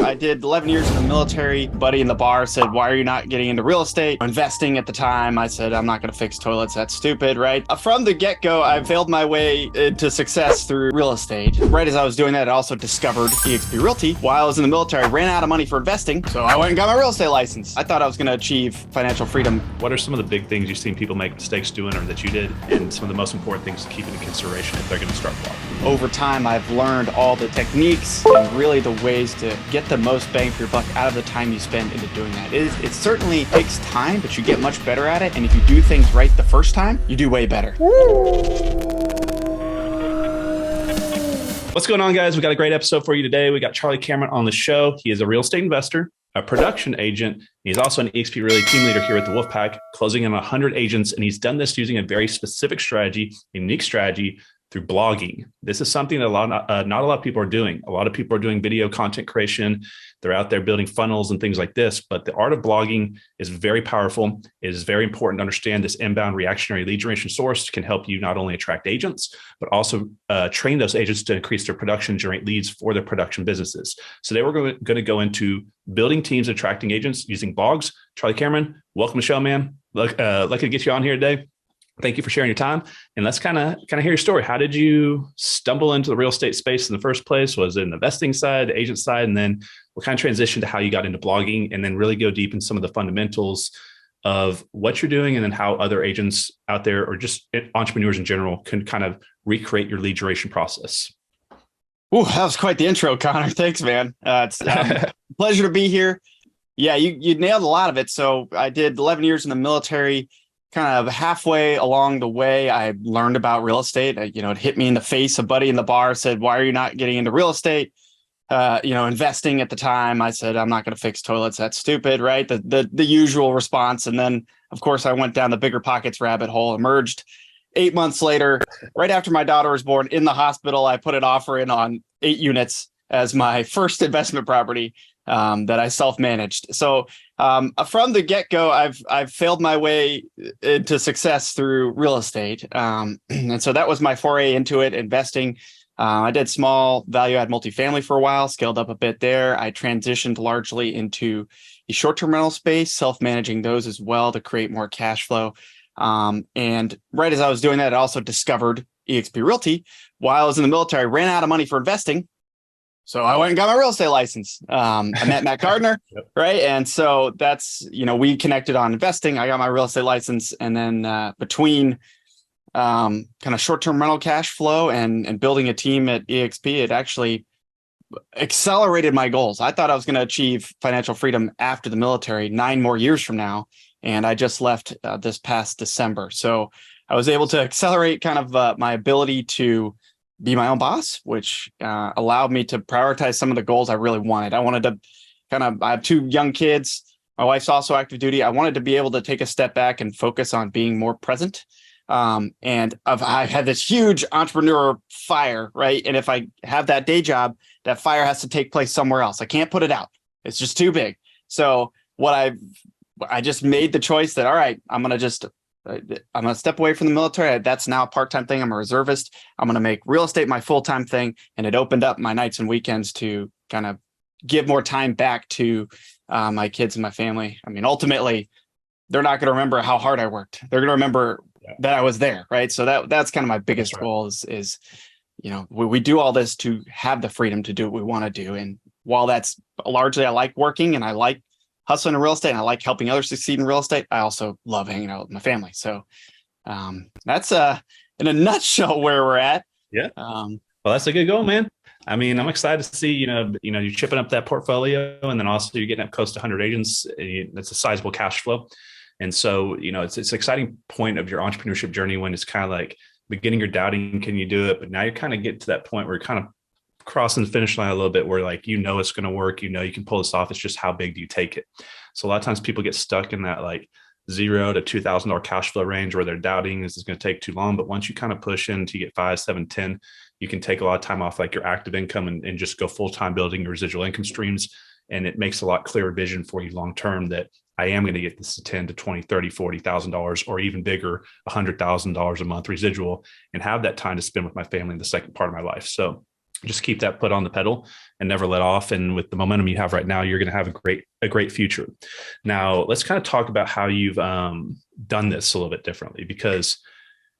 I did 11 years in the military. Buddy in the bar said, "Why are you not getting into real estate?" Investing at the time. I said, "I'm not going to fix toilets. That's stupid," right? From the get-go, I failed my way into success through real estate. Right as I was doing that, I also discovered eXp Realty. While I was in the military, I ran out of money for investing, so I went and got my real estate license. I thought I was going to achieve financial freedom. What are some of the big things you've seen people make mistakes doing or that you did, and some of the most important things to keep into consideration if they're going to start blogging? Over time, I've learned all the techniques and really the ways to get the most bang for your buck out of the time you spend into doing that. It certainly takes time, but you get much better at it. And if you do things right the first time, you do way better. What's going on, guys? We got a great episode for you today. We got Charlie Cameron on the show. He is a real estate investor, a production agent. He's also an eXp Realty team leader here at the Wolfpack, closing in 100 agents. And he's done this using a very specific strategy, a unique strategy through blogging. This is something that not a lot of people are doing. A lot of people are doing video content creation. They're out there building funnels and things like this. But the art of blogging is very powerful. It is very important to understand this inbound reactionary lead generation source can help you not only attract agents, but also train those agents to increase their production, generate leads for their production businesses. So today we're going to go into building teams, attracting agents using blogs. Charlie Cameron, welcome to the show, man. Lucky to get you on here today. Thank you for sharing your time. And let's kind of hear your story. How did you stumble into the real estate space in the first place? Was it in the investing side, the agent side? And then what kind of transition to how you got into blogging, and then really go deep in some of the fundamentals of what you're doing, and then how other agents out there or just entrepreneurs in general can kind of recreate your lead generation process. Ooh, that was quite the intro, Connor. Thanks, man. It's a pleasure to be here. Yeah, you nailed a lot of it. So I did 11 years in the military. Kind of halfway along the way, I learned about real estate. It hit me in the face. A buddy in the bar said, "Why are you not getting into real estate?" Investing at the time. I said, "I'm not going to fix toilets. That's stupid," right? The usual response. And then, of course, I went down the bigger pockets rabbit hole, emerged 8 months later, right after my daughter was born in the hospital. I put an offer in on 8 units as my first investment property that I self-managed. So from the get-go, I've failed my way into success through real estate. And so that was my foray into it, investing. I did small value-add multifamily for a while, scaled up a bit there. I transitioned largely into the short-term rental space, self-managing those as well to create more cash flow. And right as I was doing that, I also discovered eXp Realty. While I was in the military, I ran out of money for investing. So I went and got my real estate license. I met Matt Gardner, Yep. right? And so that's, we connected on investing. I got my real estate license. And then between kind of short-term rental cash flow and building a team at eXp, it actually accelerated my goals. I thought I was going to achieve financial freedom after the military 9 more years from now. And I just left this past December. So I was able to accelerate kind of my ability to be my own boss, which allowed me to prioritize some of the goals I really wanted. I wanted to I have 2 young kids. My wife's also active duty. I wanted to be able to take a step back and focus on being more present. And I had this huge entrepreneur fire, right? And if I have that day job, that fire has to take place somewhere else. I can't put it out. It's just too big. So I just made the choice that, all right, I'm going to step away from the military. That's now a part-time thing. I'm a reservist. I'm going to make real estate my full-time thing. And it opened up my nights and weekends to kind of give more time back to my kids and my family. I mean, ultimately, they're not going to remember how hard I worked. They're going to remember that I was there, right? So that's kind of my biggest goal is we do all this to have the freedom to do what we want to do. And while that's largely, I like working and I like hustling in real estate and I like helping others succeed in real estate, I also love hanging out with my family. So that's in a nutshell where we're at. Yeah. Well, that's a good goal, man. I mean, I'm excited to see, you're chipping up that portfolio, and then also you're getting up close to 100 agents. That's a sizable cash flow. And so, it's an exciting point of your entrepreneurship journey when it's kind of like beginning, you're doubting, can you do it? But now you're kind of getting to that point where you're kind of crossing the finish line a little bit, where like, it's going to work, you can pull this off. It's just how big do you take it? So a lot of times people get stuck in that like $0 to $2,000 cash flow range where they're doubting this is going to take too long. But once you kind of push into you get 5, 7, 10, you can take a lot of time off like your active income and just go full-time building your residual income streams. And it makes a lot clearer vision for you long-term that I am going to get this to 10 to 20, 30, $40,000 or even bigger, $100,000 a month residual, and have that time to spend with my family in the second part of my life. So just keep that foot on the pedal and never let off. And with the momentum you have right now, you're going to have a great future. Now, let's kind of talk about how you've done this a little bit differently, because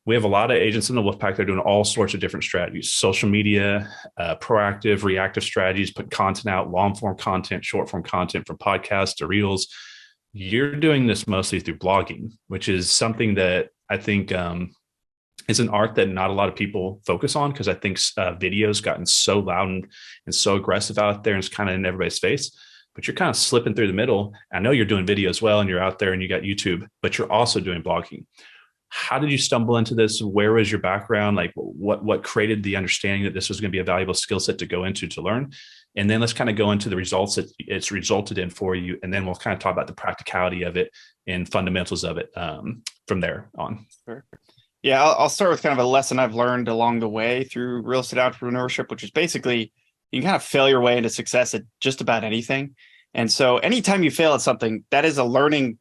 we have a lot of agents in the Wolfpack that are doing all sorts of different strategies: social media, proactive, reactive strategies, put content out, long form content, short form content, from podcasts to reels. You're doing this mostly through blogging, which is something that I think is an art that not a lot of people focus on, because I think video's gotten so loud and so aggressive out there, and it's kind of in everybody's face. But you're kind of slipping through the middle. I know you're doing video as well, and you're out there and you got YouTube, but you're also doing blogging. How did you stumble into this? Where was your background? Like what created the understanding that this was going to be a valuable skill set to go into to learn? And then let's kind of go into the results that it's resulted in for you. And then we'll kind of talk about the practicality of it and fundamentals of it from there on. Sure. Yeah, I'll start with kind of a lesson I've learned along the way through real estate entrepreneurship, which is basically you can kind of fail your way into success at just about anything. And so anytime you fail at something, that is a learning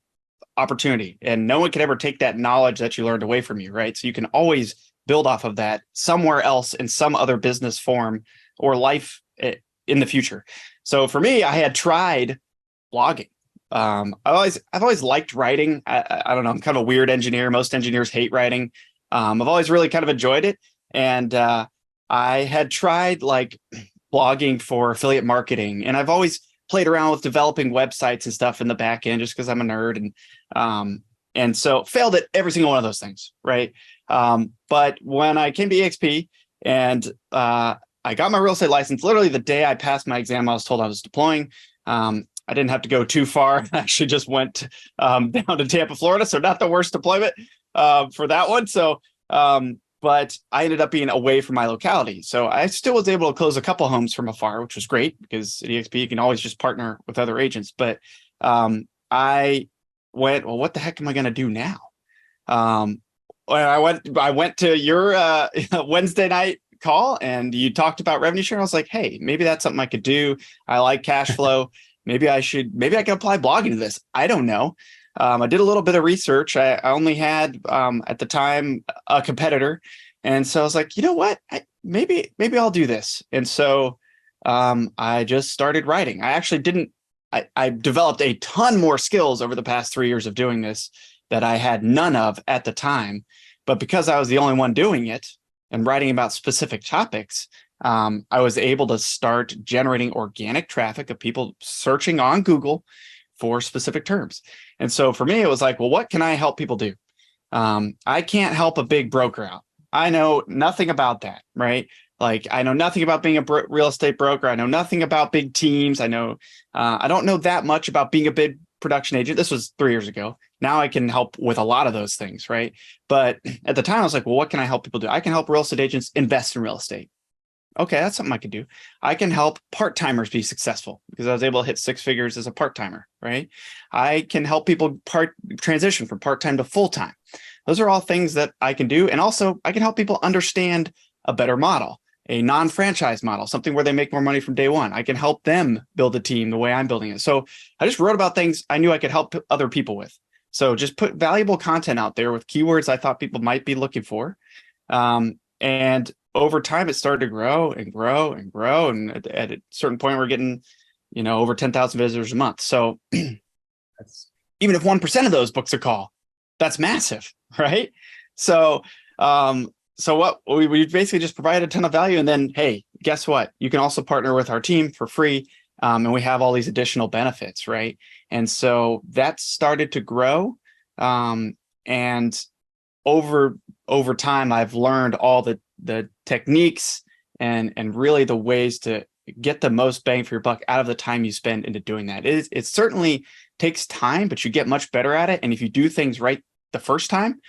opportunity, and no one can ever take that knowledge that you learned away from you, right? So you can always build off of that somewhere else in some other business form or life in the future. So for me, I had tried blogging. I've always liked writing. I don't know. I'm kind of a weird engineer. Most engineers hate writing. I've always really kind of enjoyed it. And I had tried like blogging for affiliate marketing, and I've always played around with developing websites and stuff in the back end just because I'm a nerd, and so failed at every single one of those things, right? But when I came to EXP and I got my real estate license, literally the day I passed my exam, I was told I was deploying. I didn't have to go too far. I actually just went down to Tampa, Florida, so not the worst deployment for that one. So, but I ended up being away from my locality. So I still was able to close a couple homes from afar, which was great because at EXP, you can always just partner with other agents. But I went, well, what the heck am I going to do now? I went to your Wednesday night call and you talked about revenue share. I was like, hey, maybe that's something I could do. I like cash flow. maybe I can apply blogging to this. I don't know. I did a little bit of research. I only had at the time a competitor, and so I was like, you know what? Maybe I'll do this. And so I just started writing. I developed a ton more skills over the past 3 years of doing this that I had none of at the time. But because I was the only one doing it and writing about specific topics, I was able to start generating organic traffic of people searching on Google for specific terms. And so for me, it was like, well, what can I help people do? I can't help a big broker out. I know nothing about that, right? Like I know nothing about being a real estate broker. I know nothing about big teams. I don't know that much about being a big production agent. This was 3 years ago. Now I can help with a lot of those things, right? But at the time I was like, well, what can I help people do? I can help real estate agents invest in real estate. Okay, that's something I could do. I can help part-timers be successful because I was able to hit 6 figures as a part-timer, right? I can help people transition from part-time to full-time. Those are all things that I can do. And also I can help people understand a better model, a non-franchise model, something where they make more money from day one. I can help them build a team the way I'm building it. So I just wrote about things I knew I could help other people with. So just put valuable content out there with keywords I thought people might be looking for. And over time, it started to grow and grow and grow. And at a certain point, we're getting, over 10,000 visitors a month. So that's, even if 1% of those books a call, that's massive, right? So, what we basically just provide a ton of value. And then, hey, guess what? You can also partner with our team for free. And we have all these additional benefits, right? And so that started to grow. And over time, I've learned all the techniques and really the ways to get the most bang for your buck out of the time you spend into doing that. It certainly takes time, but you get much better at it. And if you do things right the first time,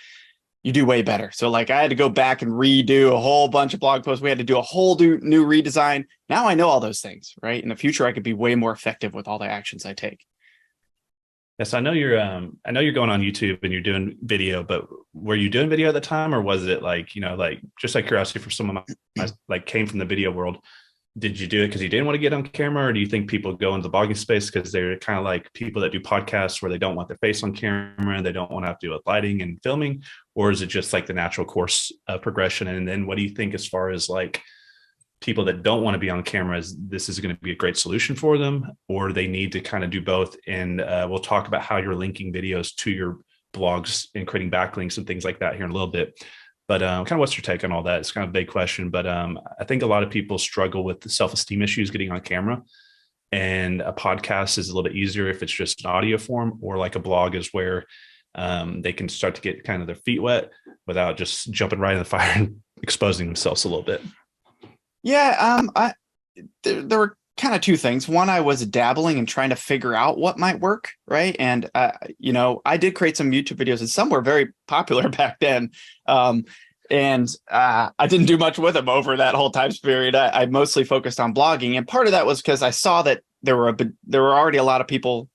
you do way better. So like I had to go back and redo a whole bunch of blog posts. We had to do a whole new redesign. Now I know all those things, right? In the future, I could be way more effective with all the actions I take. Yes, I know you're going on YouTube and you're doing video, but were you doing video at the time, or was it like, just like curiosity for someone like came from the video world? Did you do it because you didn't want to get on camera, or do you think people go into the blogging space because they're kind of like people that do podcasts where they don't want their face on camera, they don't want to have to do with lighting and filming, or is it just like the natural course of progression? And then what do you think as far as like people that don't want to be on camera, this is going to be a great solution for them, or they need to kind of do both. And we'll talk about how you're linking videos to your blogs and creating backlinks and things like that here in a little bit. But kind of what's your take on all that? It's kind of a big question, but I think a lot of people struggle with the self-esteem issues getting on camera. And a podcast is a little bit easier if it's just an audio form, or like a blog is where they can start to get kind of their feet wet without just jumping right in the fire and exposing themselves a little bit. Yeah, there were kind of two things. One, I was dabbling and trying to figure out what might work, right? And I did create some YouTube videos, and some were very popular back then. And I didn't do much with them over that whole time period. I mostly focused on blogging, and part of that was because I saw that there were already a lot of people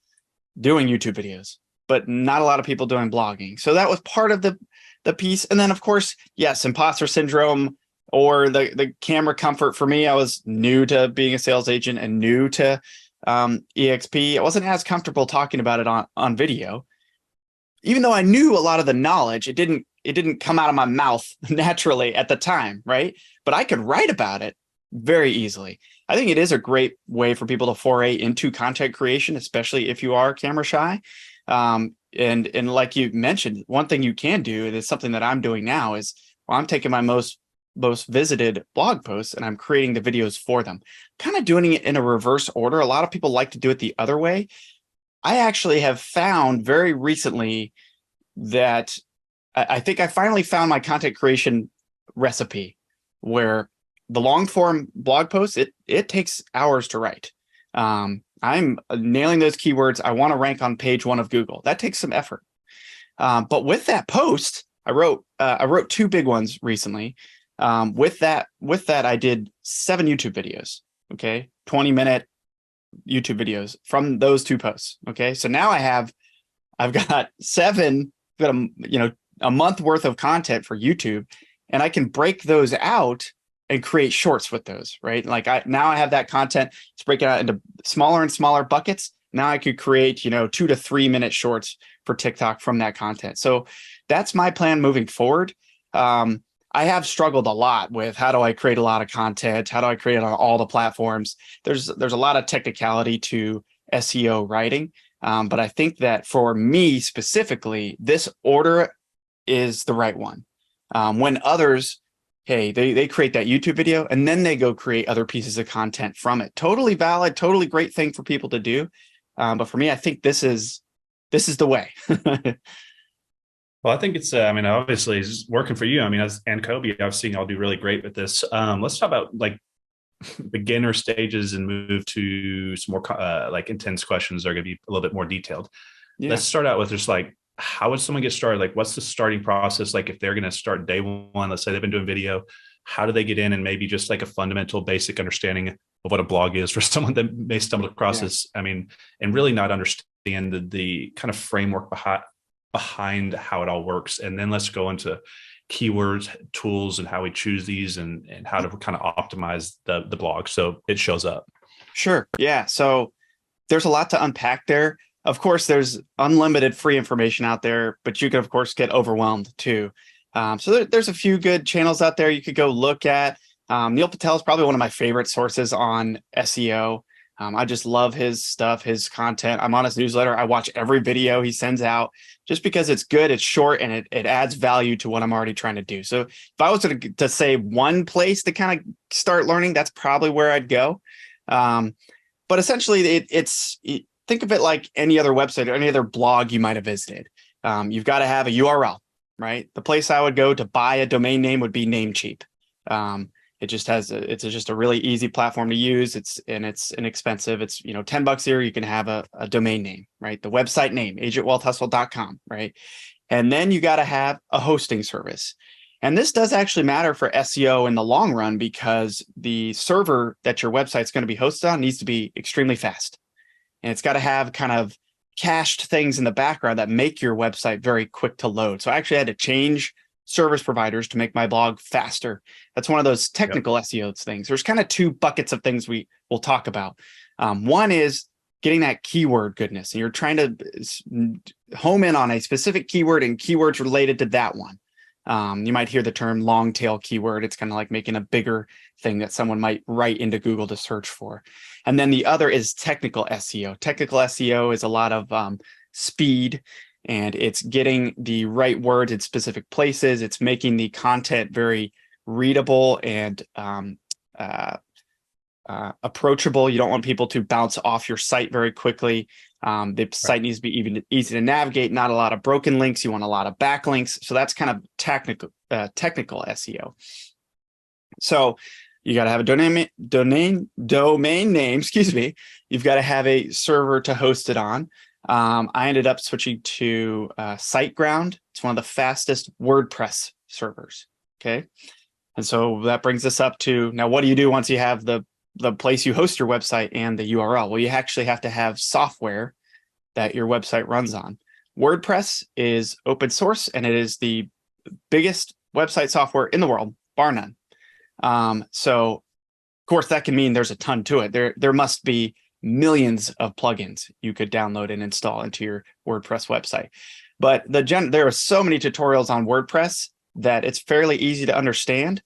doing YouTube videos, but not a lot of people doing blogging. So that was part of the piece. And then, of course, yes, imposter syndrome, or the camera comfort for me. I was new to being a sales agent and new to EXP. I wasn't as comfortable talking about it on video, even though I knew a lot of the knowledge. It didn't come out of my mouth naturally at the time, right? But I could write about it very easily. I think it is a great way for people to foray into content creation, especially if you are camera shy. And like you mentioned, one thing you can do, and it's something that I'm doing now, is I'm taking my most visited blog posts and I'm creating the videos for them, kind of doing it in a reverse order. A lot of people like to do it the other way. I actually have found very recently that I think I finally found my content creation recipe, where the long form blog posts, it takes hours to write. I'm nailing those keywords. I want to rank on page 1 of Google. That takes some effort. But with that post, I wrote 2 big ones recently. With that, I did 7 YouTube videos. Okay. 20-minute YouTube videos from those 2 posts. Okay. So now I've got 7, a month worth of content for YouTube, and I can break those out and create shorts with those, right? Like now I have that content. It's breaking out into smaller and smaller buckets. Now I could create, 2 to 3 minute shorts for TikTok from that content. So that's my plan moving forward. I have struggled a lot with how do I create a lot of content? How do I create it on all the platforms? There's a lot of technicality to SEO writing. But I think that for me specifically, this order is the right one. When others, hey, they create that YouTube video and then they go create other pieces of content from it. Totally valid, totally great thing for people to do. But for me, I think this is the way. Well, I think it's, obviously it's working for you. And Kobe, I've seen y'all do really great with this. Let's talk about like beginner stages and move to some more like intense questions that are going to be a little bit more detailed. Yeah. Let's start out with just like, how would someone get started? Like, what's the starting process? Like, if they're going to start day 1, let's say they've been doing video, how do they get in, and maybe just like a fundamental basic understanding of what a blog is for someone that may stumble across this, and really not understand the kind of framework behind how it all works. And then let's go into keywords, tools, and how we choose these, and how to kind of optimize the blog so it shows up. Sure. Yeah. So there's a lot to unpack there. Of course, there's unlimited free information out there, but you can, of course, get overwhelmed too. So there's a few good channels out there you could go look at. Neil Patel is probably one of my favorite sources on SEO. I just love his stuff, his content. I'm on his newsletter. I watch every video he sends out just because it's good, it's short, and it adds value to what I'm already trying to do. So if I was to say one place to kind of start learning, that's probably where I'd go. But essentially, think of it like any other website or any other blog you might have visited. You've got to have a URL, right? The place I would go to buy a domain name would be Namecheap. It's just a really easy platform to use. It's inexpensive. It's, $10 here. You can have a domain name, right? The website name, agentwealthhustle.com, right? And then you got to have a hosting service. And this does actually matter for SEO in the long run, because the server that your website's going to be hosted on needs to be extremely fast. And it's got to have kind of cached things in the background that make your website very quick to load. So I actually had to change service providers to make my blog faster. That's one of those technical SEO things. There's kind of 2 buckets of things we will talk about. One is getting that keyword goodness, and you're trying to home in on a specific keyword and keywords related to that one. You might hear the term long tail keyword. It's kind of like making a bigger thing that someone might write into Google to search for. And then the other is technical SEO. Technical SEO is a lot of speed, and it's getting the right words in specific places. It's making the content very readable and approachable. You don't want people to bounce off your site very quickly. The site needs to be even easy to navigate, not a lot of broken links. You want a lot of backlinks. So that's kind of technical SEO. So you got to have a domain name, excuse me. You've got to have a server to host it on. I ended up switching to SiteGround. It's one of the fastest WordPress servers. Okay. And so that brings us up to now, what do you do once you have the place you host your website and the URL? Well, you actually have to have software that your website runs on. WordPress is open source, and it is the biggest website software in the world, bar none. So of course that can mean there's a ton to it. There must be millions of plugins you could download and install into your WordPress website. But there are so many tutorials on WordPress that it's fairly easy to understand.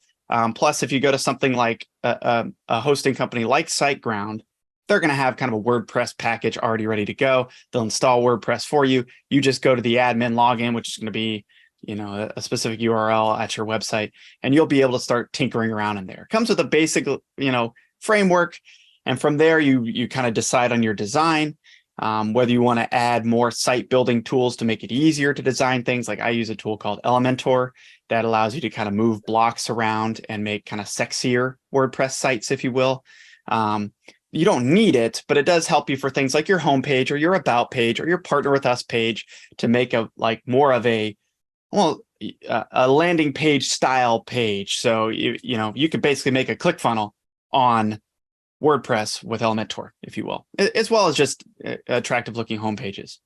Plus, if you go to something like a hosting company like SiteGround, they're going to have kind of a WordPress package already ready to go. They'll install WordPress for you. You just go to the admin login, which is going to be, a specific URL at your website, and you'll be able to start tinkering around in there. It comes with a basic, framework, and from there you kind of decide on your design, whether you want to add more site building tools to make it easier to design things. Like I use a tool called Elementor that allows you to kind of move blocks around and make kind of sexier WordPress sites, if you will. You don't need it, but it does help you for things like your homepage or your about page or your partner with us page to make more of a landing page style page. So you could basically make a ClickFunnels on WordPress with Elementor, if you will, as well as just attractive looking home pages.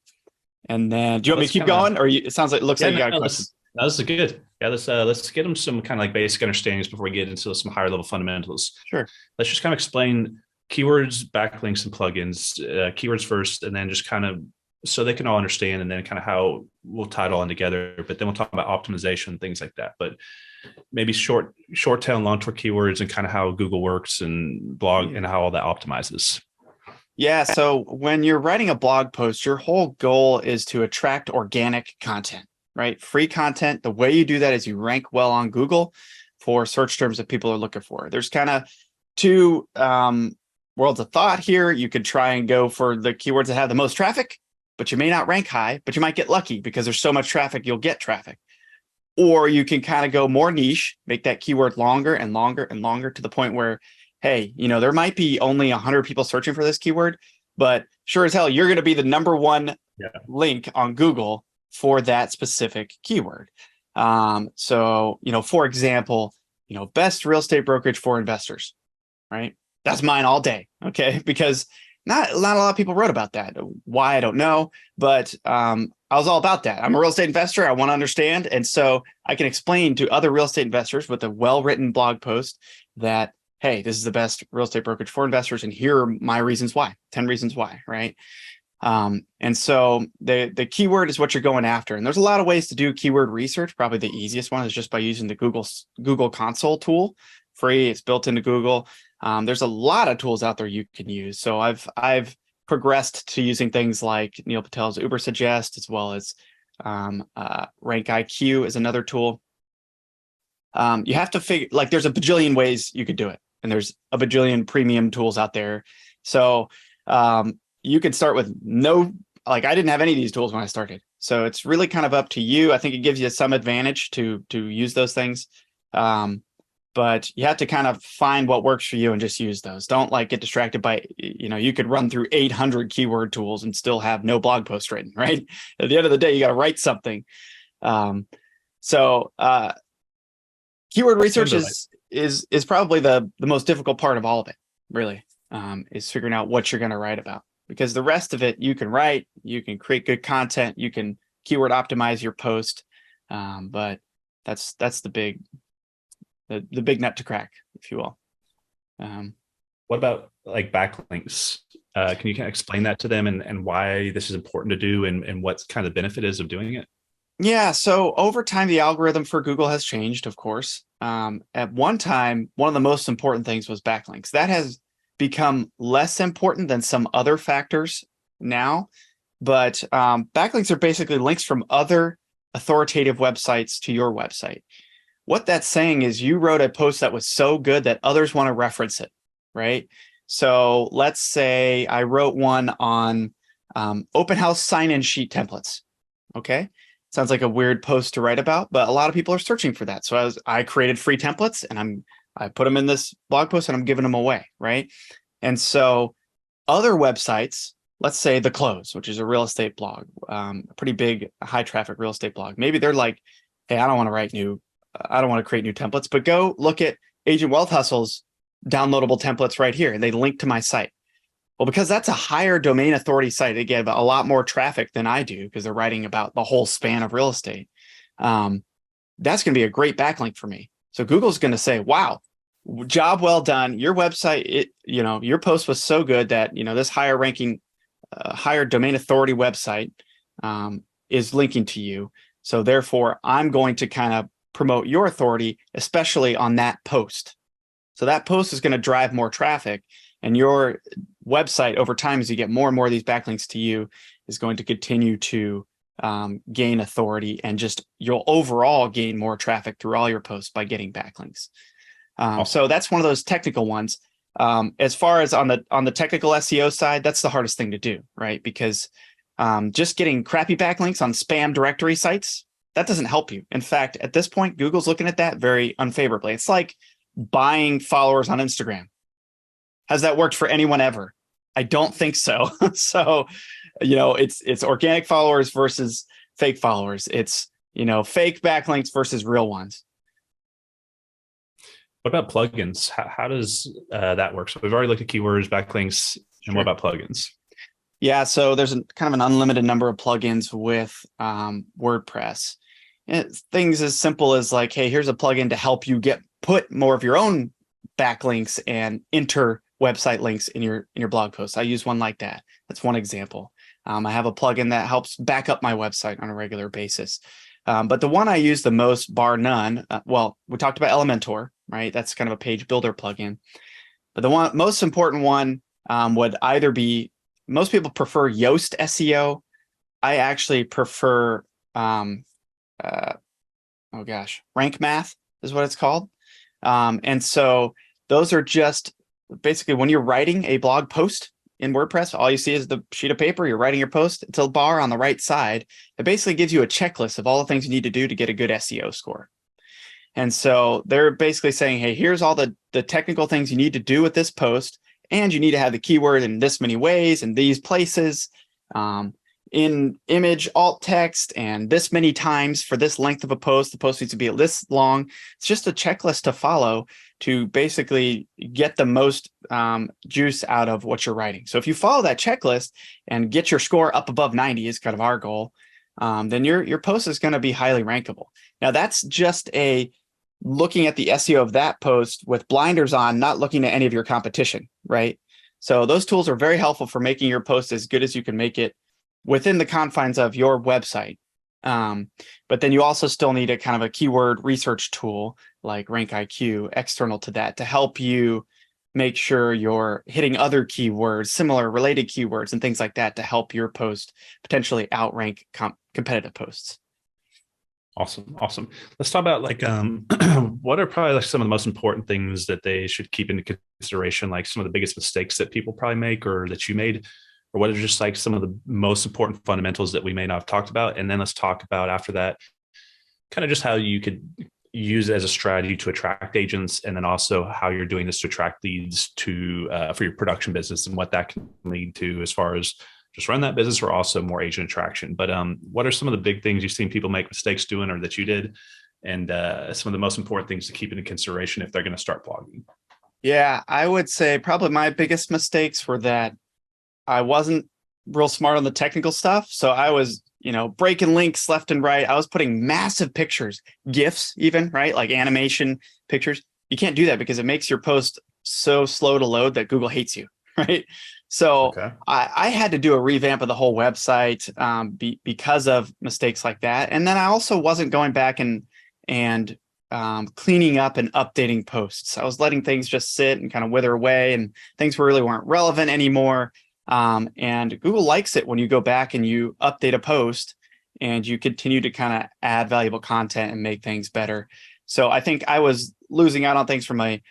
And then, do you want me to keep going, or it sounds like you got a question? This is good. Yeah, let's get them some kind of like basic understandings before we get into some higher level fundamentals. Sure. Let's just kind of explain keywords, backlinks, and plugins. Keywords first, and then just kind of so they can all understand, and then kind of how we'll tie it all in together. But then we'll talk about optimization, things like that. But maybe short tail and long tail keywords, and kind of how Google works and blog and how all that optimizes. Yeah. So when you're writing a blog post, your whole goal is to attract organic content, right? Free content. The way you do that is you rank well on Google for search terms that people are looking for. There's kind of two worlds of thought here. You could try and go for the keywords that have the most traffic, but you may not rank high, but you might get lucky because there's so much traffic, you'll get traffic. Or you can kind of go more niche, make that keyword longer and longer and longer to the point where, hey, there might be only 100 people searching for this keyword, but sure as hell, you're going to be the number one link on Google for that specific keyword. So, for example, best real estate brokerage for investors, right? That's mine all day. Okay. Because not a lot of people wrote about that. Why, I don't know, but I was all about that. I'm a real estate investor. I want to understand. And so I can explain to other real estate investors with a well-written blog post that, hey, this is the best real estate brokerage for investors, and here are my reasons why, 10 reasons why, right? And so the keyword is what you're going after. And there's a lot of ways to do keyword research. Probably the easiest one is just by using the Google Console tool. Free, it's built into Google. There's a lot of tools out there you can use. So I've progressed to using things like Neil Patel's Ubersuggest, as well as Rank IQ is another tool. You have to figure, there's a bajillion ways you could do it, and there's a bajillion premium tools out there. So you could start with I didn't have any of these tools when I started. So it's really kind of up to you. I think it gives you some advantage to use those things. But you have to kind of find what works for you and just use those. Don't get distracted by, you could run through 800 keyword tools and still have no blog post written, right? At the end of the day, you got to write something. So keyword research is probably the most difficult part of all of it, really, is figuring out what you're going to write about, because the rest of it you can write, you can create good content, you can keyword optimize your post. But that's the big nut to crack, if you will. What about backlinks? Can you kind of explain that to them and why this is important to do, and what kind of benefit is of doing it? Yeah. So over time, the algorithm for Google has changed, of course. At one time, one of the most important things was backlinks. That has become less important than some other factors now. But backlinks are basically links from other authoritative websites to your website. What that's saying is you wrote a post that was so good that others want to reference it, right? So let's say I wrote one on open house sign-in sheet templates. Okay. Sounds like a weird post to write about, but a lot of people are searching for that. So I created free templates and I put them in this blog post and I'm giving them away, right? And so other websites, let's say The Close, which is a real estate blog, a pretty big high traffic real estate blog. Maybe they're like, hey, I don't want to create new templates, but go look at Agent Wealth Hustle's downloadable templates right here. And they link to my site. Well, because that's a higher domain authority site, they get a lot more traffic than I do because they're writing about the whole span of real estate. That's going to be a great backlink for me. So Google's going to say, wow, job well done. Your website, your post was so good that, this higher ranking, higher domain authority website is linking to you. So therefore, I'm going to kind of promote your authority, especially on that post. So that post is going to drive more traffic, and your website over time, as you get more and more of these backlinks to you, is going to continue to gain authority, and just you'll overall gain more traffic through all your posts by getting backlinks. So that's one of those technical ones. As far as on the technical SEO side, that's the hardest thing to do, right? Because just getting crappy backlinks on spam directory sites, that doesn't help you. In fact, at this point, Google's looking at that very unfavorably. It's like buying followers on Instagram. Has that worked for anyone ever? I don't think so. So, it's organic followers versus fake followers. It's, fake backlinks versus real ones. What about plugins? How does that work? So we've already looked at keywords, backlinks, and Sure. What about plugins? Yeah, so there's kind of an unlimited number of plugins with WordPress. It's things as simple as like, hey, here's a plugin to help you put more of your own backlinks and inter website links in your blog posts. I use one like that. That's one example. I have a plugin that helps back up my website on a regular basis. But the one I use the most, bar none, we talked about Elementor, right? That's kind of a page builder plugin. But the most important one would either be, most people prefer Yoast SEO. I actually prefer, Rank Math is what it's called. And so those are just basically when you're writing a blog post in WordPress, all you see is the sheet of paper, you're writing your post, it's a bar on the right side. It basically gives you a checklist of all the things you need to do to get a good SEO score. And so they're basically saying, hey, here's all the technical things you need to do with this post, and you need to have the keyword in this many ways and these places, in image alt text, and this many times for this length of a post. The post needs to be this long. It's just a checklist to follow to basically get the most juice out of what you're writing. So if you follow that checklist and get your score up above 90 is kind of our goal, then your post is going to be highly rankable. Now that's just looking at the SEO of that post with blinders on, not looking at any of your competition, right? So those tools are very helpful for making your post as good as you can make it within the confines of your website. But then you also still need a kind of a keyword research tool like RankIQ external to that to help you make sure you're hitting other keywords, similar related keywords and things like that to help your post potentially outrank competitive posts. Awesome. Let's talk about what are probably like some of the most important things that they should keep into consideration, like some of the biggest mistakes that people probably make or that you made, or what are just like some of the most important fundamentals that we may not have talked about. And then let's talk about after that, kind of just how you could use it as a strategy to attract agents, and then also how you're doing this to attract leads for your production business and what that can lead to as far as just run that business or also more agent attraction. But what are some of the big things you've seen people make mistakes doing or that you did, and some of the most important things to keep into consideration if they're going to start blogging? Yeah, I would say probably my biggest mistakes were that I wasn't real smart on the technical stuff. So I was, breaking links left and right. I was putting massive pictures, GIFs even, right? Like animation pictures. You can't do that because it makes your post so slow to load that Google hates you. right? So Okay. I had to do a revamp of the whole website because of mistakes like that. And then I also wasn't going back and cleaning up and updating posts. I was letting things just sit and kind of wither away, and things really weren't relevant anymore. And Google likes it when you go back and you update a post and you continue to kind of add valuable content and make things better. So I think I was losing out on things from a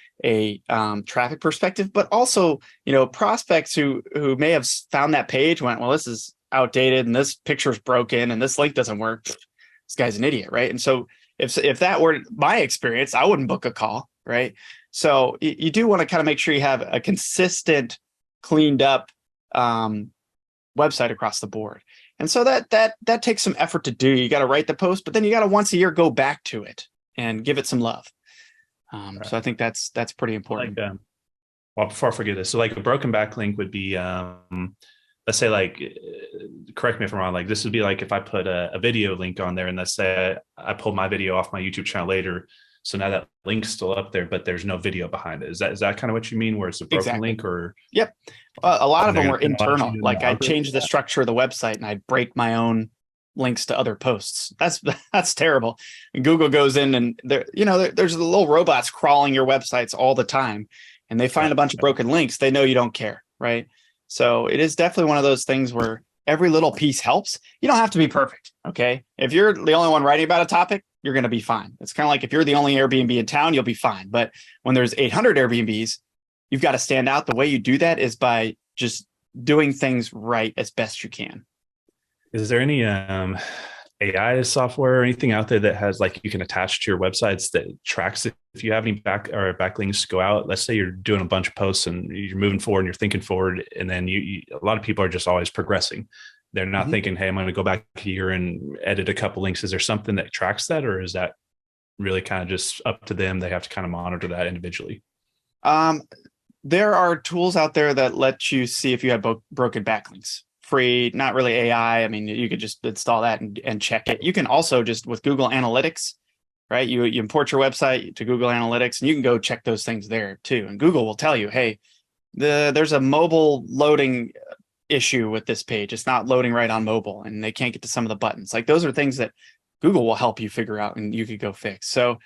traffic perspective, but also, prospects who may have found that page went, well, this is outdated and this picture's broken and this link doesn't work. This guy's an idiot, right? And so if that were my experience, I wouldn't book a call, right? So you do want to kind of make sure you have a consistent, cleaned up website across the board. And so that takes some effort to do. You got to write the post, but then you got to once a year go back to it and give it some love. Right. So I think that's pretty important. Well, before I forget this, so like a broken backlink would be, let's say, like, correct me if I'm wrong, like this would be like if I put a video link on there and let's say I pulled my video off my YouTube channel later. So now that link's still up there, but there's no video behind it. Is that kind of what you mean, where it's a broken Exactly. link? Or Yep. A lot of them were penalize internal. you in Like the I'd algorithm change the structure of the website and I'd break my own links to other posts. That's terrible. And Google goes in and there's the little robots crawling your websites all the time, and they find a bunch of broken links. They know you don't care, right? So it is definitely one of those things where every little piece helps. You don't have to be perfect, okay? If you're the only one writing about a topic, you're going to be fine. It's kind of like if you're the only Airbnb in town, you'll be fine. But when there's 800 Airbnbs, you've got to stand out. The way you do that is by just doing things right as best you can. Is there any AI software or anything out there that has, like, you can attach to your websites that tracks if you have any backlinks go out? Let's say you're doing a bunch of posts and you're moving forward and you're thinking forward, and then a lot of people are just always progressing. They're not thinking, hey, I'm going to go back here and edit a couple links. Is there something that tracks that, or is that really kind of just up to them? They have to kind of monitor that individually. There are tools out there that let you see if you have broken backlinks. Free, not really AI. I mean, you could just install that and check it. You can also just with Google Analytics, right? You import your website to Google Analytics and you can go check those things there too. And Google will tell you, hey, there's a mobile loading issue with this page. It's not loading right on mobile and they can't get to some of the buttons. Like those are things that Google will help you figure out and you could go fix. So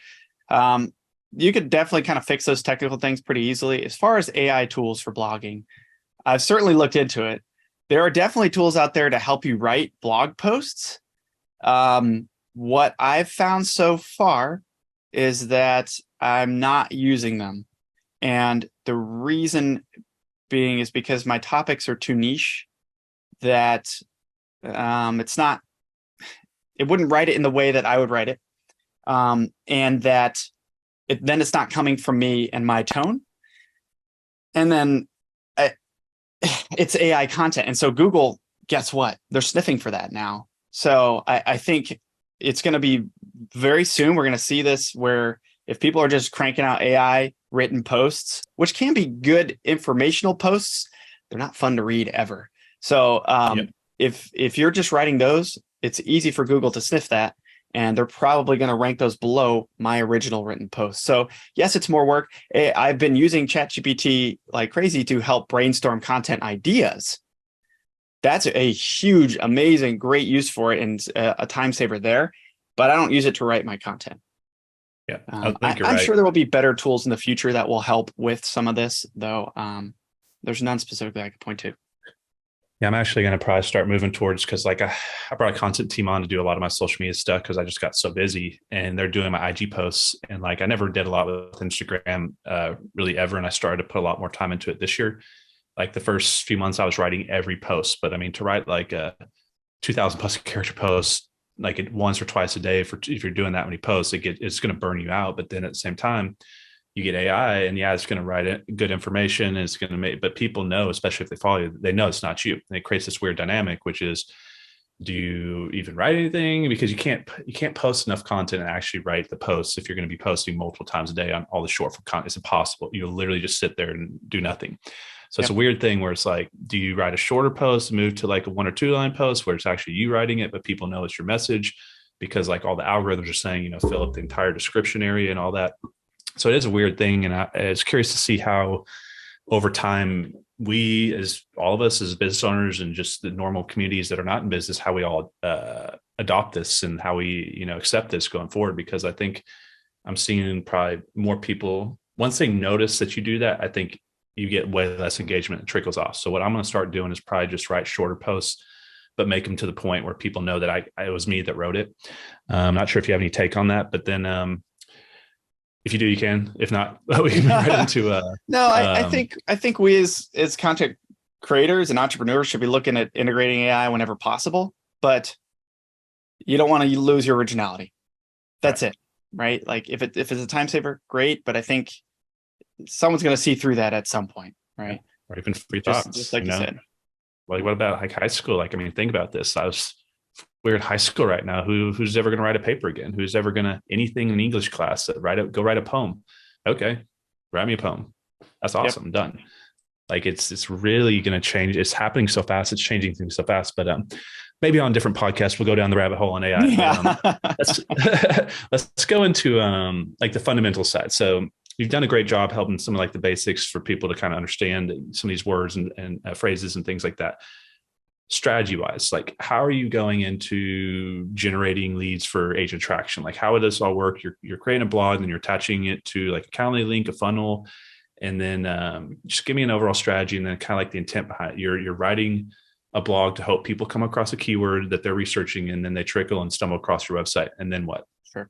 you could definitely kind of fix those technical things pretty easily. As far as AI tools for blogging, I've certainly looked into it. There are definitely tools out there to help you write blog posts. What I've found so far is that I'm not using them. And the reason being is because my topics are too niche that it wouldn't write it in the way that I would write it. And that then it's not coming from me and my tone. And then it's AI content. And so Google, guess what? They're sniffing for that now. So I think it's going to be very soon. We're going to see this where if people are just cranking out AI written posts, which can be good informational posts, they're not fun to read ever. So if you're just writing those, it's easy for Google to sniff that. And they're probably going to rank those below my original written post. So yes, it's more work. I've been using ChatGPT like crazy to help brainstorm content ideas. That's a huge, amazing, great use for it and a time saver there. But I don't use it to write my content. Yeah, I'm sure there will be better tools in the future that will help with some of this, though. There's none specifically I could point to. Yeah, I'm actually going to probably start moving towards, because like I brought a content team on to do a lot of my social media stuff because I just got so busy, and they're doing my IG posts. And like I never did a lot with Instagram really ever. And I started to put a lot more time into it this year. Like the first few months I was writing every post, but I mean, to write like a 2,000 plus character post, like it once or twice a day if you're doing that many posts, it's going to burn you out. But then at the same time, you get AI and it's going to write it, good information. It's going to make, but people know, especially if they follow you, they know it's not you. And it creates this weird dynamic, which is, do you even write anything? Because you can't post enough content and actually write the posts if you're going to be posting multiple times a day on all the short form content. It's impossible. You'll literally just sit there and do nothing. So it's a weird thing where it's like, do you write a shorter post and move to like a 1 or 2 line post where it's actually you writing it, but people know it's your message because like all the algorithms are saying, fill up the entire description area and all that. So it is a weird thing. And I was curious to see how over time we, as all of us as business owners and just the normal communities that are not in business, how we all adopt this and how we, accept this going forward. Because I think I'm seeing probably more people, once they notice that you do that, I think you get way less engagement and trickles off. So what I'm going to start doing is probably just write shorter posts, but make them to the point where people know that it was me that wrote it. I'm not sure if you have any take on that, but then if you do, you can. If not, we can right into. No, I think we as content creators and entrepreneurs should be looking at integrating AI whenever possible, but you don't want to lose your originality. That's it, right? Like if it's a time saver, great, but I think someone's going to see through that at some point, right? Or even free thoughts, just like you said. Like, what about like high school? Like, I mean, think about this. We're in high school right now. Who's ever going to write a paper again? Who's ever going to anything in English class that go write a poem? Okay, write me a poem. That's awesome. Yep. Done. Like it's really going to change. It's happening so fast. It's changing things so fast. But maybe on different podcasts we'll go down the rabbit hole on AI. Yeah. But, let's go into like the fundamental side. So you've done a great job helping some of like the basics for people to kind of understand some of these words and phrases and things like that. Strategy wise, like how are you going into generating leads for agent traction? Like how would this all work? You're creating a blog and you're attaching it to like a Calendly link, a funnel, and then just give me an overall strategy and then kind of like the intent behind it. You're writing a blog to help people come across a keyword that they're researching, and then they trickle and stumble across your website. And then what? Sure.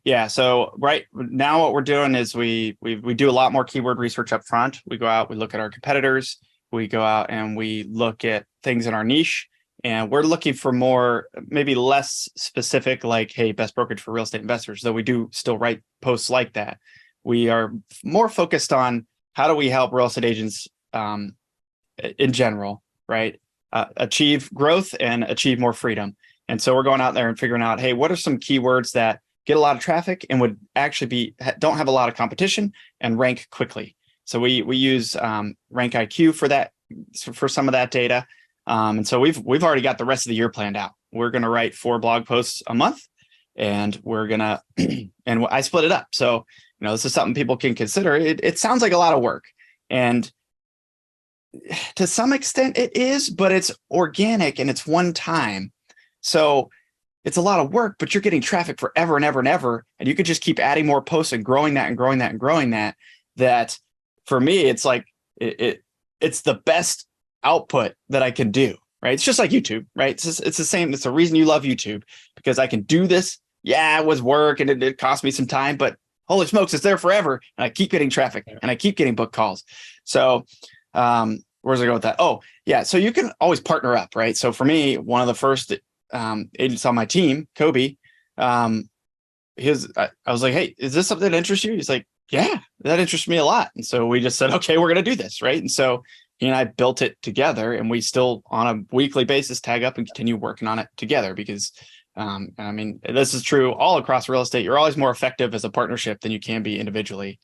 Yeah. So right now what we're doing is we do a lot more keyword research up front. We go out, we look at our competitors, we go out and we look at things in our niche, and we're looking for more, maybe less specific, like, hey, best brokerage for real estate investors, though we do still write posts like that. We are more focused on how do we help real estate agents in general, right? Achieve growth and achieve more freedom. And so we're going out there and figuring out, hey, what are some keywords that get a lot of traffic and would actually don't have a lot of competition and rank quickly. So we use Rank IQ for that, for some of that data. And so we've already got the rest of the year planned out. We're going to write 4 blog posts a month, and we're going to, and I split it up. So, this is something people can consider. It sounds like a lot of work, and to some extent it is, but it's organic and it's one time. So it's a lot of work, but you're getting traffic forever and ever and ever. And you could just keep adding more posts and growing that and growing that and growing that. That for me, it's like, it's the best output that I can do, right? It's just like YouTube, right? It's the same. It's the reason you love YouTube, because I can do this. Yeah, it was work and it cost me some time, but holy smokes, it's there forever. And I keep getting traffic and I keep getting book calls. So where's I go with that? Oh, yeah. So you can always partner up, right? So for me, one of the first agents on my team, Kobe, I was like, hey, is this something that interests you? He's like, yeah, that interests me a lot. And so we just said, okay, we're going to do this, right? And so he and I built it together, and we still on a weekly basis tag up and continue working on it together, because I mean, this is true all across real estate. You're always more effective as a partnership than you can be individually.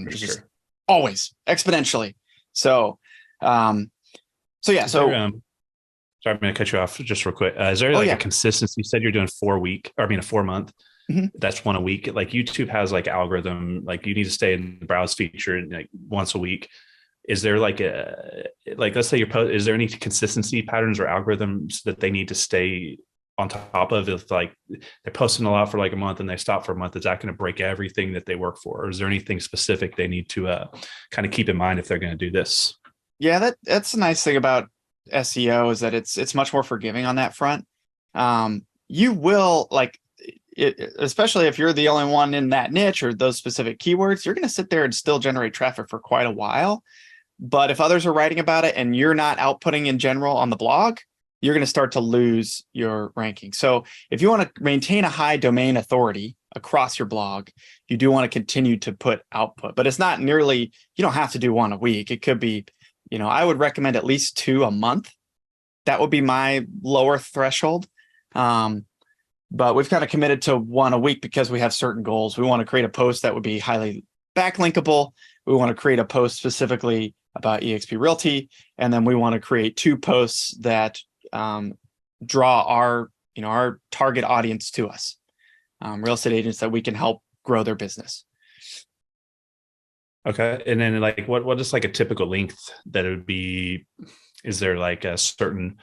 Just always exponentially. So, yeah. So, sorry, I'm going to cut you off just real quick. Is there a consistency? You said you're doing a 4 month. Mm-hmm. That's one a week. Like YouTube has like algorithm, like you need to stay in the browse feature like once a week. Is there let's say is there any consistency patterns or algorithms that they need to stay on top of? If like they're posting a lot for like a month and they stop for a month, is that going to break everything that they work for? Or is there anything specific they need to kind of keep in mind if they're going to do this? Yeah, that's a nice thing about SEO, is that it's much more forgiving on that front. You will especially if you're the only one in that niche or those specific keywords, you're going to sit there and still generate traffic for quite a while. But if others are writing about it and you're not outputting in general on the blog, you're going to start to lose your ranking. So if you want to maintain a high domain authority across your blog, you do want to continue to put output, but it's not nearly, you don't have to do 1 a week. It could be, I would recommend at least 2 a month. That would be my lower threshold. But we've kind of committed to 1 a week because we have certain goals. We want to create a post that would be highly backlinkable. We want to create a post specifically about eXp Realty. And then we want to create 2 posts that draw our target audience to us, real estate agents that we can help grow their business. Okay. And then like what is like a typical length that it would be? Is there like a certain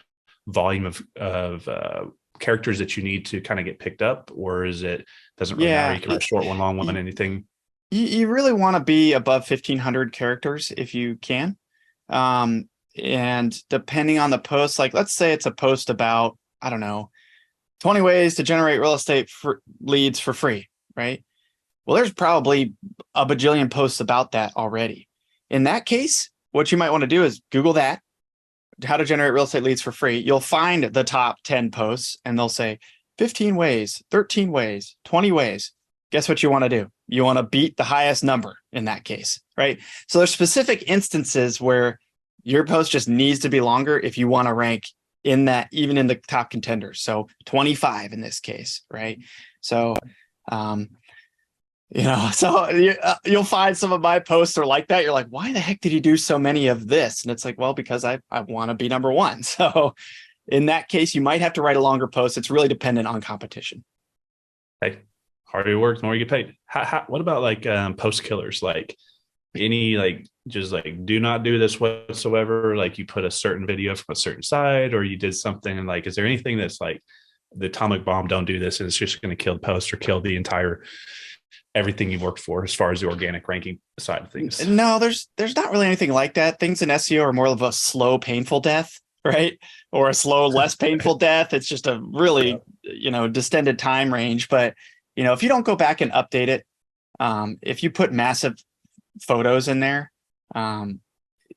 volume of characters that you need to kind of get picked up, or is it doesn't really matter? Yeah, You can write a short one, long one, you, anything. you really want to be above 1,500 characters if you can. And depending on the post, like let's say it's a post about, I don't know, 20 ways to generate real estate leads for free, right? Well, there's probably a bajillion posts about that already. In that case, what you might want to do is Google that, how to generate real estate leads for free. You'll find the top 10 posts and they'll say 15 ways, 13 ways, 20 ways. Guess what you want to do? You want to beat the highest number in that case, right? So there's specific instances where your post just needs to be longer if you want to rank in that, even in the top contenders. So 25 in this case, right? So, so you'll find some of my posts are like that. You're like, why the heck did you do so many of this? And it's like, well, because I want to be number one. So in that case, you might have to write a longer post. It's really dependent on competition. Hey, harder you work, the more you get paid. What about like post killers? Like any like just like do not do this whatsoever. Like you put a certain video from a certain side, or you did something, and like, is there anything that's like the atomic bomb? Don't do this, and it's just going to kill the post or kill the entire everything you worked for as far as the organic ranking side of things. No, there's not really anything like that. Things in SEO are more of a slow, painful death, right? Or a slow, less painful death. It's just a really, distended time range. But, if you don't go back and update it, if you put massive photos in there,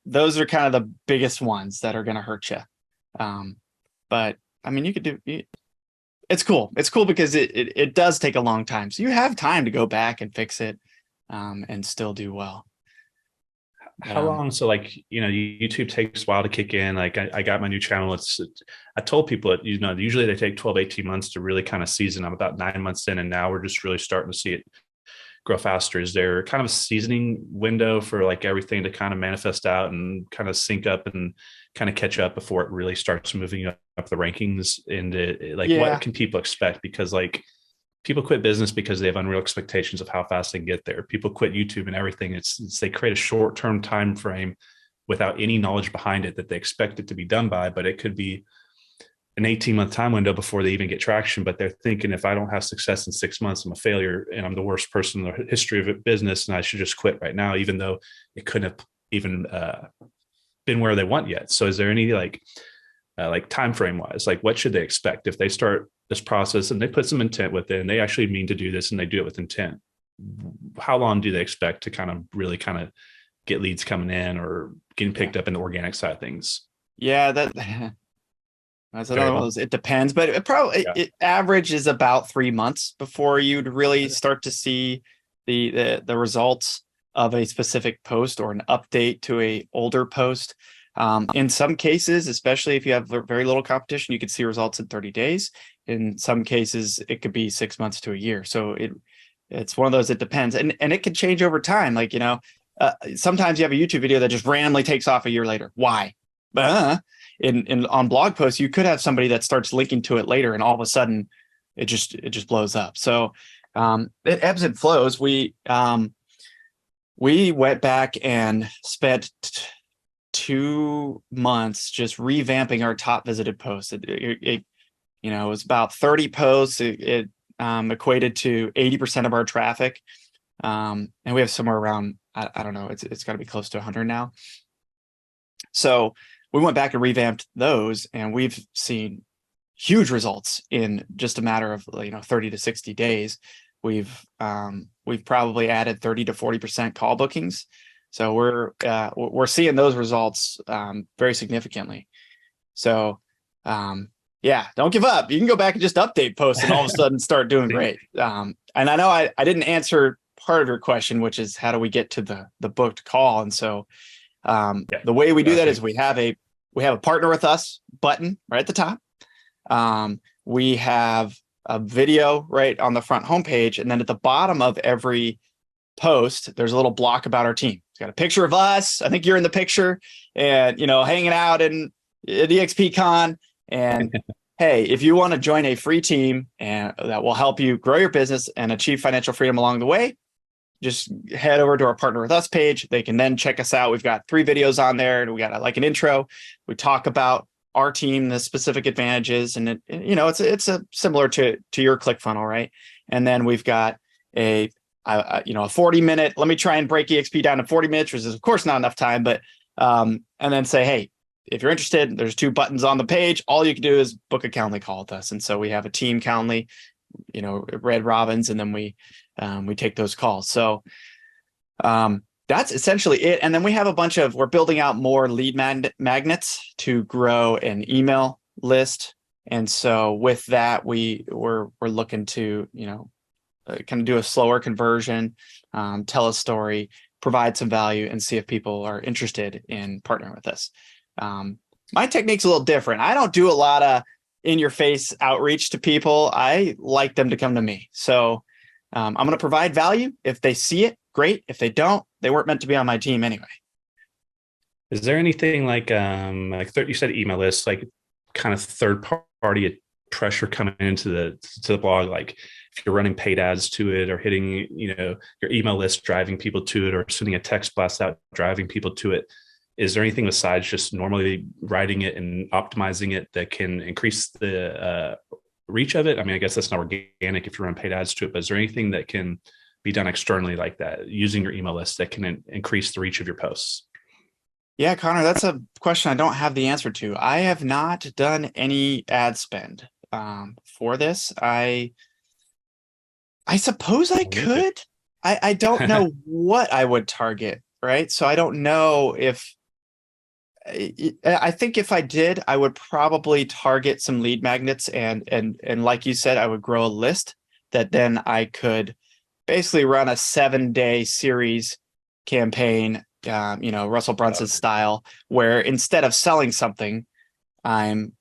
those are kind of the biggest ones that are going to hurt you. But I mean, you could do it's cool. It's cool because it does take a long time. So you have time to go back and fix it and still do well. How long? So like, YouTube takes a while to kick in. Like I got my new channel. I told people that, usually they take 12, 18 months to really kind of season. I'm about 9 months in, and now we're just really starting to see it grow faster. Is there kind of a seasoning window for like everything to kind of manifest out and kind of sync up and kind of catch up before it really starts moving up the rankings? And what can people expect? Because like people quit business because they have unreal expectations of how fast they can get there. People quit YouTube and everything. It's they create a short-term time frame without any knowledge behind it that they expect it to be done by, but it could be an 18-month time window before they even get traction. But they're thinking, if I don't have success in 6 months, I'm a failure and I'm the worst person in the history of business, and I should just quit right now, even though it couldn't have even been where they want yet. So is there any like time frame wise, like what should they expect if they start this process and they put some intent with it and they actually mean to do this and they do it with intent? How long do they expect to kind of really kind of get leads coming in or getting picked up in the organic side of things? Yeah, that's another one of those. It depends, but it average is about 3 months before you'd really start to see the results of a specific post or an update to a older post. In some cases, especially if you have very little competition, you could see results in 30 days. In some cases, it could be 6 months to a year. So it's one of those, it depends. And it can change over time. Like, sometimes you have a YouTube video that just randomly takes off a year later. Why? On blog posts, you could have somebody that starts linking to it later, and all of a sudden it just blows up. So it ebbs and flows. We went back and spent 2 months just revamping our top visited posts. It was about 30 posts. It equated to 80% of our traffic. And we have somewhere around, I don't know, it's got to be close to 100 now. So we went back and revamped those, and we've seen huge results in just a matter of 30 to 60 days. We've probably added 30 to 40% call bookings. So we're seeing those results very significantly. So don't give up. You can go back and just update posts and all of a sudden start doing great. And I know I didn't answer part of your question, which is how do we get to the booked call? And so the way we do that is we have a partner with us button right at the top. We have a video right on the front homepage, and then at the bottom of every post, there's a little block about our team. It's got a picture of us. I think you're in the picture, and hanging out at EXPCon. And hey, if you want to join a free team and that will help you grow your business and achieve financial freedom along the way, just head over to our Partner With Us page. They can then check us out. We've got 3 videos on there, and we got like an intro. We talk about our team, the specific advantages, and it's a similar to your ClickFunnels, right? And then we've got a 40-minute. Let me try and break EXP down to 40 minutes, which is of course not enough time, but and then say, hey, if you're interested, there's 2 buttons on the page. All you can do is book a Calendly call with us. And so we have a team Calendly, Red Robins, and then we take those calls. So that's essentially it. And then we have we're building out more lead magnets to grow an email list. And so with that, we're looking to, kind of do a slower conversion, tell a story, provide some value, and see if people are interested in partnering with us. My technique's a little different. I don't do a lot of in-your-face outreach to people. I like them to come to me. So I'm going to provide value. If they see it, great. If they don't, they weren't meant to be on my team anyway. Is there anything like you said email lists, like kind of third party pressure coming into the blog, like if you're running paid ads to it, or hitting your email list driving people to it, or sending a text blast out driving people to it? Is there anything besides just normally writing it and optimizing it that can increase the reach of it? I mean, I guess that's not organic if you run paid ads to it, but is there anything that can be done externally like that using your email list that can increase the reach of your posts? Yeah, Connor, that's a question I don't have the answer to. I have not done any ad spend for this. I suppose I could. I don't know what I would target, right? So I don't know if I think if I did, I would probably target some lead magnets and like you said, I would grow a list that then I could basically run a 7-day series campaign, Russell Brunson style, where instead of selling something, I'm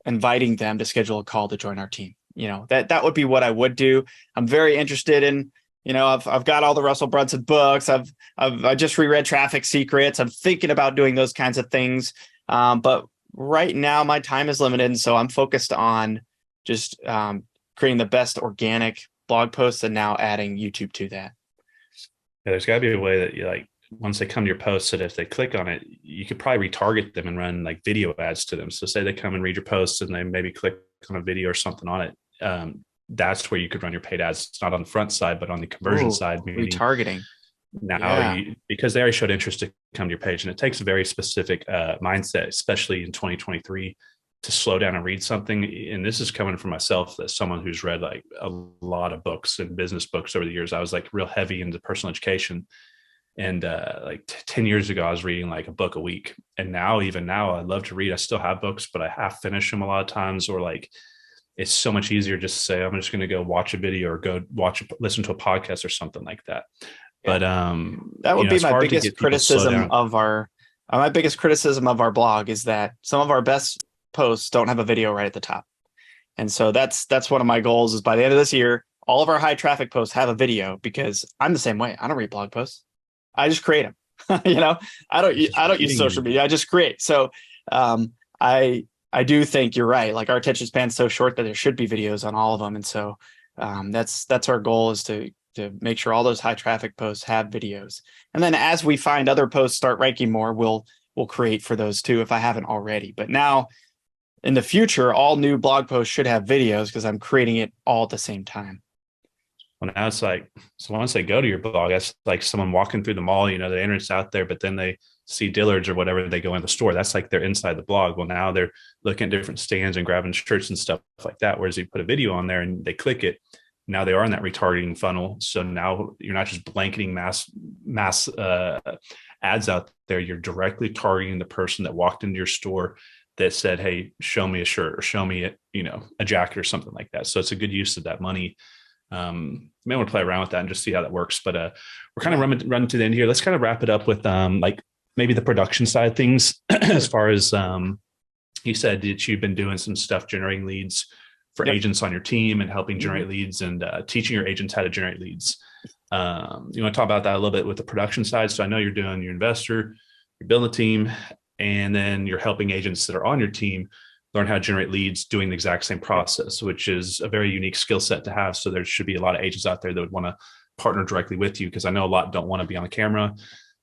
inviting them to schedule a call to join our team. That would be what I would do. I'm very interested in, I've got all the Russell Brunson books. I just reread Traffic Secrets. I'm thinking about doing those kinds of things. But right now my time is limited. And so I'm focused on just creating the best organic blog posts and now adding YouTube to that. Yeah, there's gotta be a way that you once they come to your post, that if they click on it, you could probably retarget them and run like video ads to them. So say they come and read your posts and they maybe click on a video or something on it. That's where you could run your paid ads. It's not on the front side, but on the conversion side. Retargeting. Now, because they already showed interest to come to your page, and it takes a very specific mindset, especially in 2023, to slow down and read something. And this is coming from myself as someone who's read like a lot of books and business books over the years. I was like real heavy into personal education. And 10 years ago, I was reading like a book a week. And even now, I love to read. I still have books, but I half finish them a lot of times, or it's so much easier just to say, I'm just going to go watch a video or go listen to a podcast or something like that. Yeah. But that would be my biggest criticism of my biggest criticism of our blog is that some of our best posts don't have a video right at the top. And so that's one of my goals is by the end of this year, all of our high traffic posts have a video, because I'm the same way. I don't read blog posts. I just create them. I don't use social media. I just create. So I do think you're right. Like our attention span's so short that there should be videos on all of them. And so that's our goal, is to make sure all those high traffic posts have videos. And then as we find other posts start ranking more, we'll create for those too, if I haven't already. But now in the future, all new blog posts should have videos because I'm creating it all at the same time. Well, now it's so once they go to your blog, that's like someone walking through the mall, the internet's out there, but then they see Dillard's or whatever, they go in the store. That's like they're inside the blog. Well, now they're looking at different stands and grabbing shirts and stuff like that. Whereas you put a video on there and they click it, now they are in that retargeting funnel. So now you're not just blanketing mass ads out there. You're directly targeting the person that walked into your store that said, hey, show me a shirt or show me a jacket or something like that. So it's a good use of that money. You may want to play around with that and just see how that works. But we're kind of running to the end here. Let's kind of wrap it up with maybe the production side of things. As far as you said that you've been doing some stuff generating leads for agents on your team and helping generate leads and teaching your agents how to generate leads. You want to talk about that a little bit with the production side? So I know you're doing your investor, you're building a team, and then you're helping agents that are on your team learn how to generate leads doing the exact same process, which is a very unique skill set to have. So there should be a lot of agents out there that would want to partner directly with you, because I know a lot don't want to be on the camera.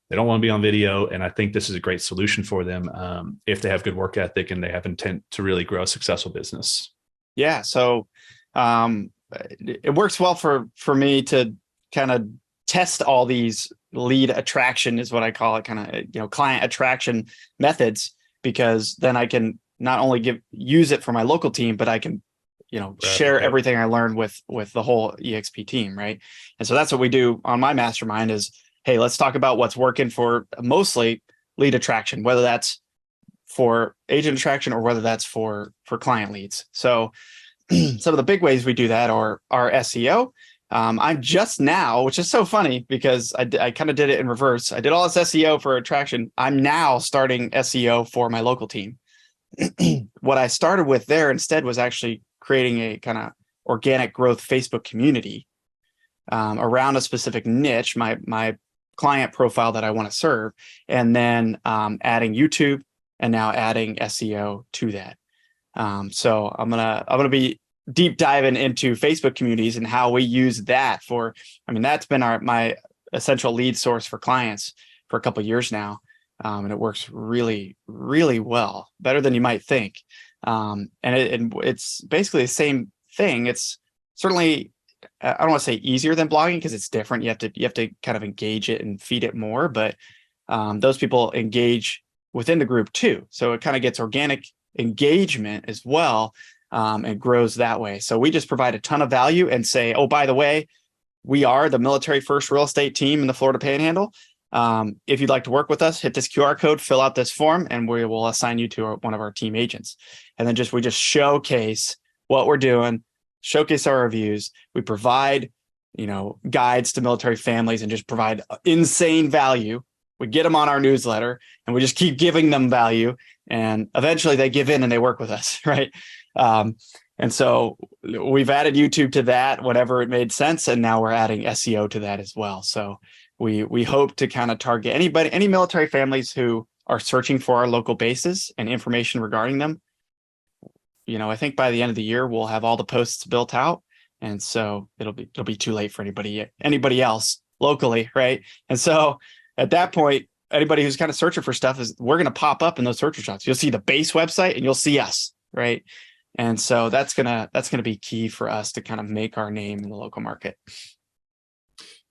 They don't want to be on video. And I think this is a great solution for them if they have good work ethic and they have intent to really grow a successful business. Yeah. So it works well for me to kind of test all these lead attraction, is what I call it, kind of, client attraction methods, because then I can not only use it for my local team, but I can, share everything I learned with the whole EXP team. Right. And so that's what we do on my mastermind is, hey, let's talk about what's working for mostly lead attraction, whether that's for agent attraction or whether that's for client leads. So some of the big ways we do that are SEO. I'm just now, which is so funny because I kind of did it in reverse. I did all this SEO for attraction. I'm now starting SEO for my local team. What I started with there instead was actually creating a kind of organic growth Facebook community around a specific niche, my client profile that I want to serve, and then adding YouTube and now adding SEO to that. So I'm gonna be deep diving into Facebook communities and how we use that that's been my essential lead source for clients for a couple of years now. And it works really, really well, better than you might think. And it's basically the same thing. It's certainly, I don't want to say easier than blogging because it's different. You have to kind of engage it and feed it more, but those people engage within the group too. So it kind of gets organic engagement as well, and grows that way. So we just provide a ton of value and say, oh, by the way, we are the military first real estate team in the Florida Panhandle. If you'd like to work with us, hit this QR code, fill out this form, and we will assign you to one of our team agents. And then we just showcase what we're doing, showcase our reviews. We provide, guides to military families and just provide insane value. We get them on our newsletter and we just keep giving them value, and eventually they give in and they work with us. Right. And so we've added YouTube to that whenever it made sense. And now we're adding SEO to that as well. So we hope to kind of target any military families who are searching for our local bases and information regarding them. I think by the end of the year, we'll have all the posts built out. And so it'll be too late for anybody else locally. Right. And so at that point, anybody who's kind of searching for stuff we're going to pop up in those search results. You'll see the base website and you'll see us. Right. And so that's going to be key for us to kind of make our name in the local market.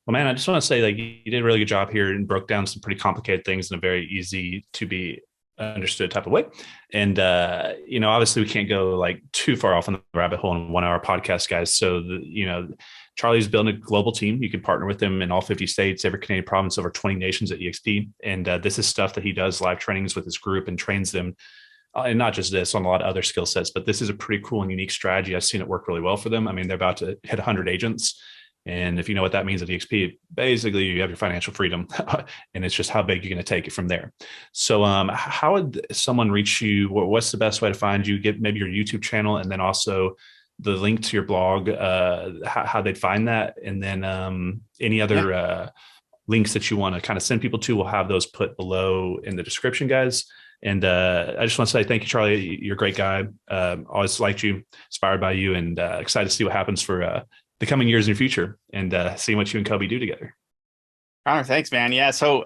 Well, man, I just want to say, you did a really good job here and broke down some pretty complicated things in a very easy to be understood type of way. And, obviously we can't go too far off in the rabbit hole in 1 hour podcast, guys. So, Charlie's building a global team. You can partner with him in all 50 states, every Canadian province, over 20 nations at EXP. And this is stuff that he does live trainings with his group and trains them. And not just this, on a lot of other skill sets, but this is a pretty cool and unique strategy. I've seen it work really well for them. I mean, they're about to hit 100 agents. And if you know what that means at EXP, basically you have your financial freedom and it's just how big you're going to take it from there. So how would someone reach you? What's the best way to find you? Get maybe your YouTube channel, and then also the link to your blog, how they'd find that. And then any other links that you want to kind of send people to, we'll have those put below in the description, guys. And I just want to say thank you, Charlie. You're a great guy. Always liked you, inspired by you, and excited to see what happens for the coming years in your future, and seeing what you and Kobe do together. Connor, thanks, man. Yeah. So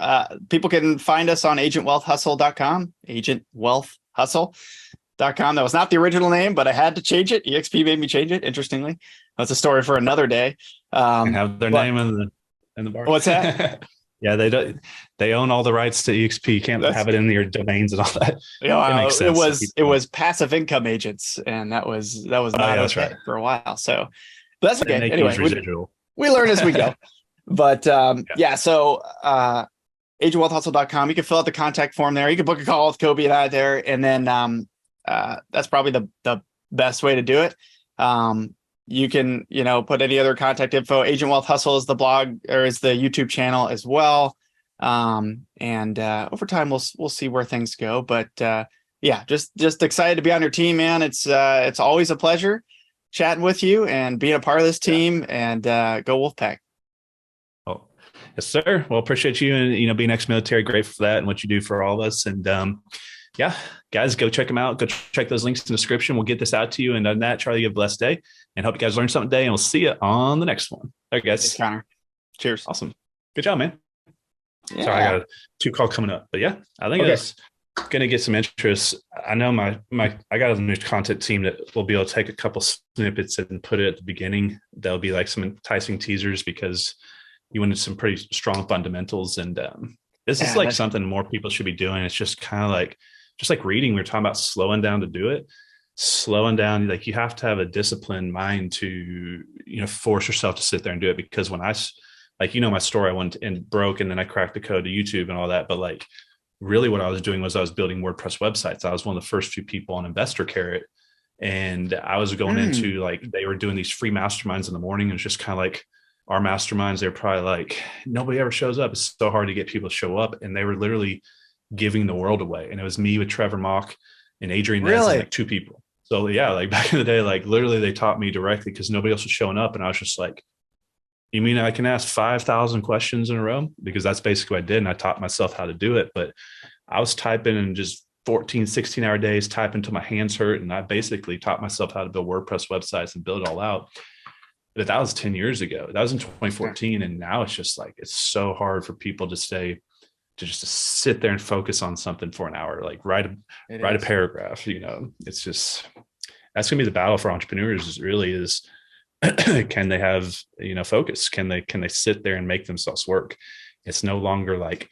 people can find us on agentwealthhustle.com, agentwealthhustle.com. That was not the original name, but I had to change it. EXP made me change it. Interestingly, that's a story for another day. And have their name in the bar. What's that? Yeah, they own all the rights to EXP. You can't have it in your domains and all that. It makes sense. It was passive income agents, and that was not that's right for a while. So but that's okay. Anyway, we learn as we go. But so agentwealthhustle.com. You can fill out the contact form there. You can book a call with Kobe and I there, and then that's probably the best way to do it. You can, put any other contact info. Agent Wealth Hustle is the blog, or is the YouTube channel as well. And over time, we'll see where things go. But just excited to be on your team, man. It's always a pleasure chatting with you and being a part of this team. And go Wolfpack. Oh, yes, sir. Well, appreciate you and being ex-military. Grateful for that and what you do for all of us. And guys, go check them out. Go check those links in the description. We'll get this out to you. And on that, Charlie, you have a blessed day, and hope you guys learned something today. And we'll see you on the next one. All right, guys. Thanks, Connor. Cheers. Awesome. Good job, man. Yeah. Sorry, I got a 2 call coming up, but yeah, I think it's going to get some interest. I know I got a new content team that will be able to take a couple snippets and put it at the beginning. There'll be like some enticing teasers because you wanted some pretty strong fundamentals. And this is like something more people should be doing. It's just kind of like, just like reading, we were talking about slowing down to do it. Slowing down, like you have to have a disciplined mind to, force yourself to sit there and do it. Because when my story, I went and broke and then I cracked the code to YouTube and all that. But like really what I was doing was I was building WordPress websites. I was one of the first few people on Investor Carrot. And I was going into like, they were doing these free masterminds in the morning. And it's just kind of like our masterminds, they're probably like, nobody ever shows up. It's so hard to get people to show up. And they were literally giving the world away. And it was me with Trevor Mock and Adrian Nez, and like 2 people. So yeah, like back in the day, like literally they taught me directly because nobody else was showing up. And I was just like, you mean I can ask 5,000 questions in a row? Because that's basically what I did. And I taught myself how to do it. But I was typing in just 14, 16-hour days, typing until my hands hurt. And I basically taught myself how to build WordPress websites and build it all out. But that was 10 years ago. That was in 2014. And now it's just like, it's so hard for people to just sit there and focus on something for an hour, like write a paragraph, it's just, that's gonna be the battle for entrepreneurs is can they have, focus? Can they sit there and make themselves work? It's no longer like,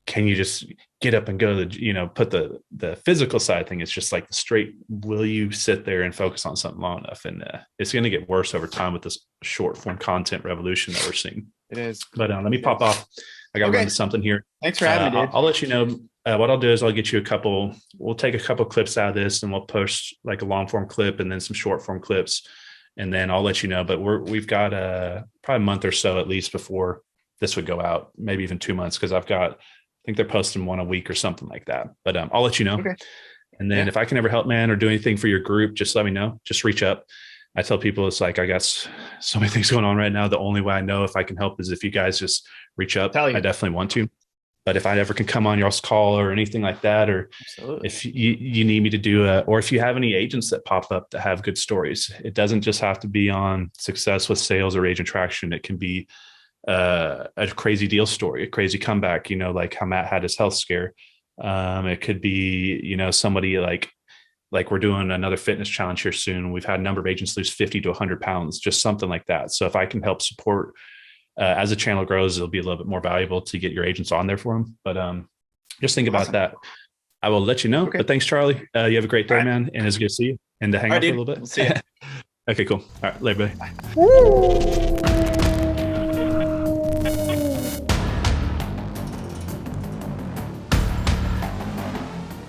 can you just get up and go to, put the physical side thing. It's just like the straight, will you sit there and focus on something long enough? And it's going to get worse over time with this short form content revolution that we're seeing. It is. But let me pop off. I got to run to something here. Thanks for having me, dude. I'll let you know. What I'll do is I'll get you we'll take a couple clips out of this and we'll post like a long form clip and then some short form clips. And then I'll let you know, but we've got probably a month or so at least before this would go out, maybe even 2 months. Cause I think they're posting 1 a week or something like that, but I'll let you know. Okay. And then if I can ever help, man, or do anything for your group, just let me know, just reach up. I tell people it's like, I got so many things going on right now. The only way I know if I can help is if you guys just reach up. I definitely want to. But if I ever can come on y'all's call or anything like that, or if you need me to do or if you have any agents that pop up that have good stories, it doesn't just have to be on success with sales or agent traction. It can be a crazy deal story, a crazy comeback, like how Matt had his health scare. It could be, somebody like we're doing another fitness challenge here soon. We've had a number of agents lose 50 to 100 pounds, just something like that. So if I can help support as the channel grows, it'll be a little bit more valuable to get your agents on there for them. But just think about that. I will let you know. Okay. But thanks, Charlie. You have a great day, man. And it's good to see you and to hang out for a little bit. We'll see you. Okay, cool. All right. Later, buddy. Bye.